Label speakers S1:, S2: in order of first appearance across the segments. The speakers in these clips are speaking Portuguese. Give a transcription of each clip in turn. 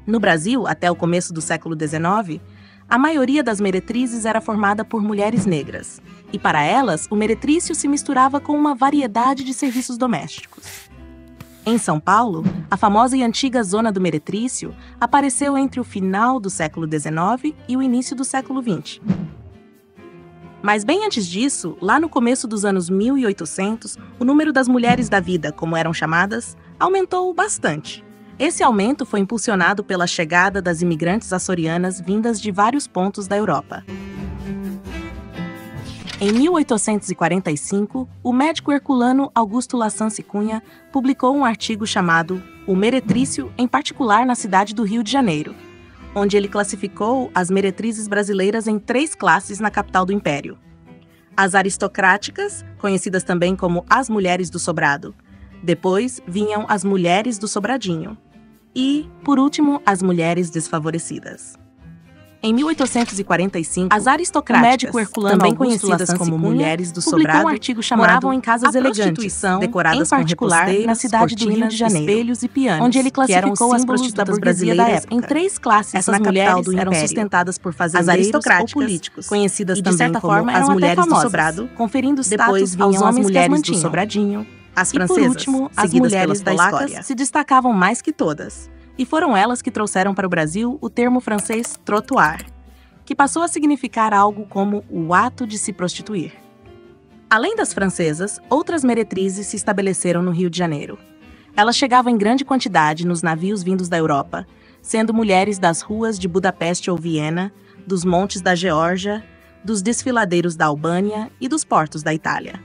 S1: No Brasil, até o começo do século XIX, a maioria das meretrizes era formada por mulheres negras, e para elas, o meretrício se misturava com uma variedade de serviços domésticos. Em São Paulo, a famosa e antiga Zona do Meretrício apareceu entre o final do século XIX e o início do século XX. Mas bem antes disso, lá no começo dos anos 1800, o número das mulheres da vida, como eram chamadas, aumentou bastante. Esse aumento foi impulsionado pela chegada das imigrantes açorianas vindas de vários pontos da Europa. Em 1845, o médico herculano Augusto Lassance Cunha publicou um artigo chamado O Meretrício, em particular na cidade do Rio de Janeiro, onde ele classificou as meretrizes brasileiras em 3 classes na capital do Império. As aristocráticas, conhecidas também como as mulheres do sobrado. Depois vinham as mulheres do sobradinho. E, por último, as mulheres desfavorecidas. Em 1845, as aristocráticas, o médico herculano, também conhecidas como mulheres do sobrado, um artigo chamado moravam em casas elegantes, decoradas em particular com na cidade do Rio de Janeiro, espelhos e pianos, onde ele classificou as prostitutas brasileiras em 3 classes. Essas mulheres eram sustentadas por fazendeiros ou políticos, conhecidas também como as mulheres do sobrado, conferindo status aos homens mulheres do sobradinho. As francesas, por último, as mulheres da polacas, se destacavam mais que todas. E foram elas que trouxeram para o Brasil o termo francês trottoir, que passou a significar algo como o ato de se prostituir. Além das francesas, outras meretrizes se estabeleceram no Rio de Janeiro. Elas chegavam em grande quantidade nos navios vindos da Europa, sendo mulheres das ruas de Budapeste ou Viena, dos montes da Geórgia, dos desfiladeiros da Albânia e dos portos da Itália.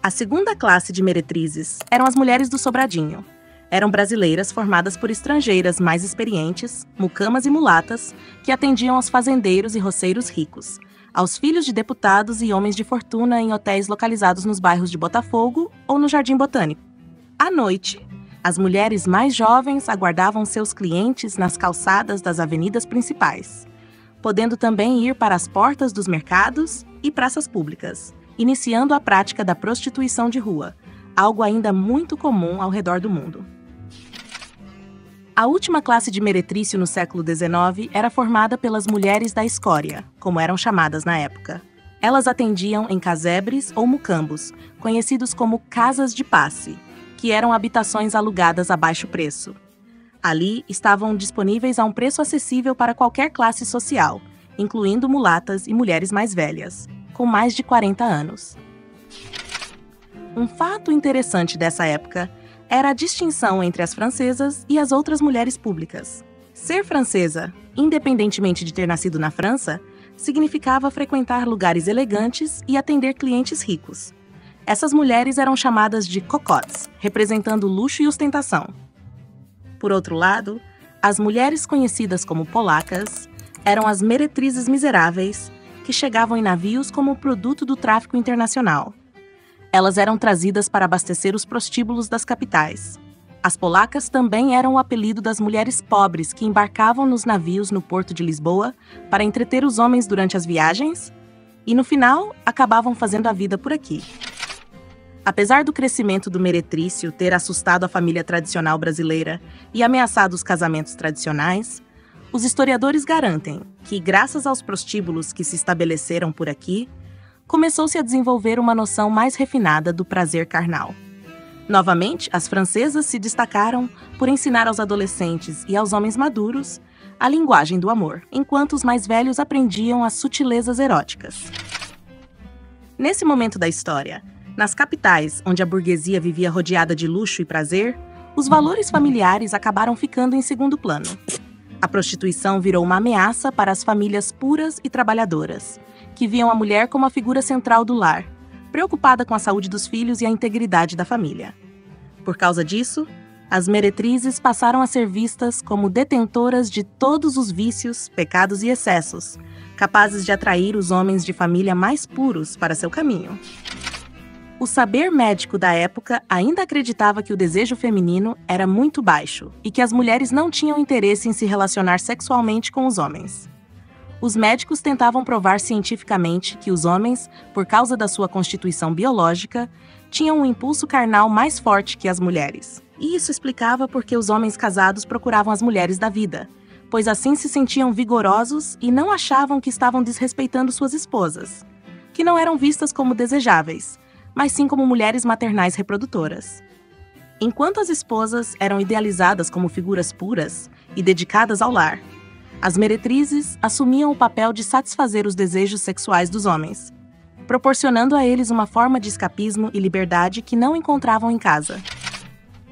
S1: A segunda classe de meretrizes eram as mulheres do sobradinho. Eram brasileiras formadas por estrangeiras mais experientes, mucamas e mulatas, que atendiam aos fazendeiros e roceiros ricos, aos filhos de deputados e homens de fortuna em hotéis localizados nos bairros de Botafogo ou no Jardim Botânico. À noite, as mulheres mais jovens aguardavam seus clientes nas calçadas das avenidas principais, podendo também ir para as portas dos mercados e praças públicas, iniciando a prática da prostituição de rua, algo ainda muito comum ao redor do mundo. A última classe de meretrício no século XIX era formada pelas mulheres da escória, como eram chamadas na época. Elas atendiam em casebres ou mucambos, conhecidos como casas de passe, que eram habitações alugadas a baixo preço. Ali estavam disponíveis a um preço acessível para qualquer classe social, incluindo mulatas e mulheres mais velhas, com mais de 40 anos. Um fato interessante dessa época era a distinção entre as francesas e as outras mulheres públicas. Ser francesa, independentemente de ter nascido na França, significava frequentar lugares elegantes e atender clientes ricos. Essas mulheres eram chamadas de cocottes, representando luxo e ostentação. Por outro lado, as mulheres conhecidas como polacas eram as meretrizes miseráveis, que chegavam em navios como produto do tráfico internacional. Elas eram trazidas para abastecer os prostíbulos das capitais. As polacas também eram o apelido das mulheres pobres que embarcavam nos navios no porto de Lisboa para entreter os homens durante as viagens e, no final, acabavam fazendo a vida por aqui. Apesar do crescimento do meretrício ter assustado a família tradicional brasileira e ameaçado os casamentos tradicionais, os historiadores garantem que, graças aos prostíbulos que se estabeleceram por aqui, começou-se a desenvolver uma noção mais refinada do prazer carnal. Novamente, as francesas se destacaram por ensinar aos adolescentes e aos homens maduros a linguagem do amor, enquanto os mais velhos aprendiam as sutilezas eróticas. Nesse momento da história, nas capitais, onde a burguesia vivia rodeada de luxo e prazer, os valores familiares acabaram ficando em segundo plano. A prostituição virou uma ameaça para as famílias puras e trabalhadoras, que viam a mulher como a figura central do lar, preocupada com a saúde dos filhos e a integridade da família. Por causa disso, as meretrizes passaram a ser vistas como detentoras de todos os vícios, pecados e excessos, capazes de atrair os homens de família mais puros para seu caminho. O saber médico da época ainda acreditava que o desejo feminino era muito baixo e que as mulheres não tinham interesse em se relacionar sexualmente com os homens. Os médicos tentavam provar cientificamente que os homens, por causa da sua constituição biológica, tinham um impulso carnal mais forte que as mulheres, E isso explicava por que os homens casados procuravam as mulheres da vida, pois assim se sentiam vigorosos e não achavam que estavam desrespeitando suas esposas, que não eram vistas como desejáveis, mas sim como mulheres maternais reprodutoras. Enquanto as esposas eram idealizadas como figuras puras e dedicadas ao lar, as meretrizes assumiam o papel de satisfazer os desejos sexuais dos homens, proporcionando a eles uma forma de escapismo e liberdade que não encontravam em casa.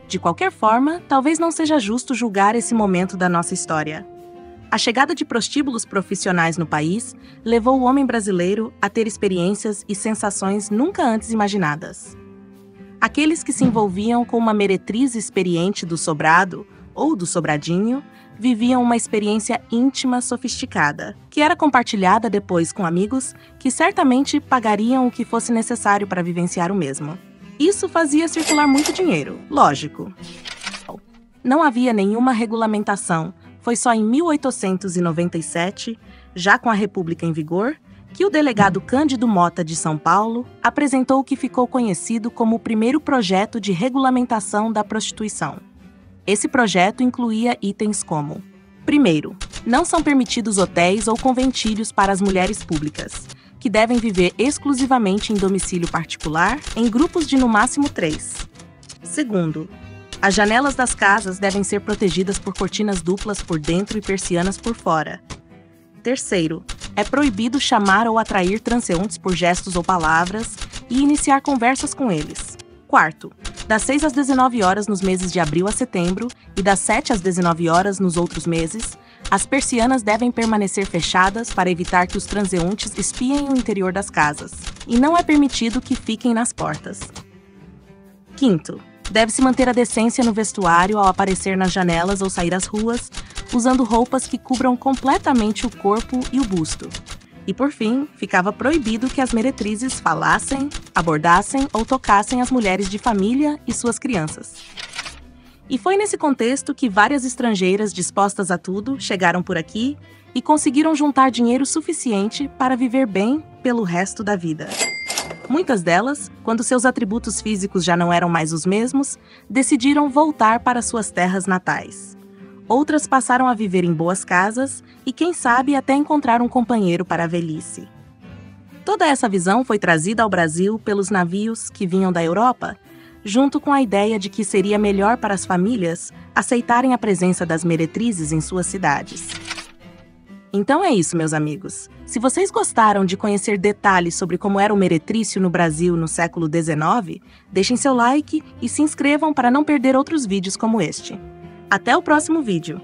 S1: De qualquer forma, talvez não seja justo julgar esse momento da nossa história. A chegada de prostíbulos profissionais no país levou o homem brasileiro a ter experiências e sensações nunca antes imaginadas. Aqueles que se envolviam com uma meretriz experiente do sobrado ou do sobradinho viviam uma experiência íntima sofisticada, que era compartilhada depois com amigos que certamente pagariam o que fosse necessário para vivenciar o mesmo. Isso fazia circular muito dinheiro, lógico. Não havia nenhuma regulamentação. Foi só em 1897, já com a República em vigor, que o delegado Cândido Mota de São Paulo apresentou o que ficou conhecido como o primeiro projeto de regulamentação da prostituição. Esse projeto incluía itens como: primeiro, não são permitidos hotéis ou conventilhos para as mulheres públicas, que devem viver exclusivamente em domicílio particular, em grupos de no máximo 3. Segundo, as janelas das casas devem ser protegidas por cortinas duplas por dentro e persianas por fora. Terceiro, é proibido chamar ou atrair transeuntes por gestos ou palavras e iniciar conversas com eles. Quarto, das 6 às 19 horas nos meses de abril a setembro e das 7 às 19 horas nos outros meses, as persianas devem permanecer fechadas para evitar que os transeuntes espiem o interior das casas, e não é permitido que fiquem nas portas. Quinto, deve-se manter a decência no vestuário ao aparecer nas janelas ou sair às ruas, usando roupas que cubram completamente o corpo e o busto. E por fim, ficava proibido que as meretrizes falassem, abordassem ou tocassem as mulheres de família e suas crianças. E foi nesse contexto que várias estrangeiras dispostas a tudo chegaram por aqui e conseguiram juntar dinheiro suficiente para viver bem pelo resto da vida. Muitas delas, quando seus atributos físicos já não eram mais os mesmos, decidiram voltar para suas terras natais. Outras passaram a viver em boas casas e, quem sabe, até encontrar um companheiro para a velhice. Toda essa visão foi trazida ao Brasil pelos navios que vinham da Europa, junto com a ideia de que seria melhor para as famílias aceitarem a presença das meretrizes em suas cidades. Então é isso, meus amigos. Se vocês gostaram de conhecer detalhes sobre como era o meretrício no Brasil no século XIX, deixem seu like e se inscrevam para não perder outros vídeos como este. Até o próximo vídeo!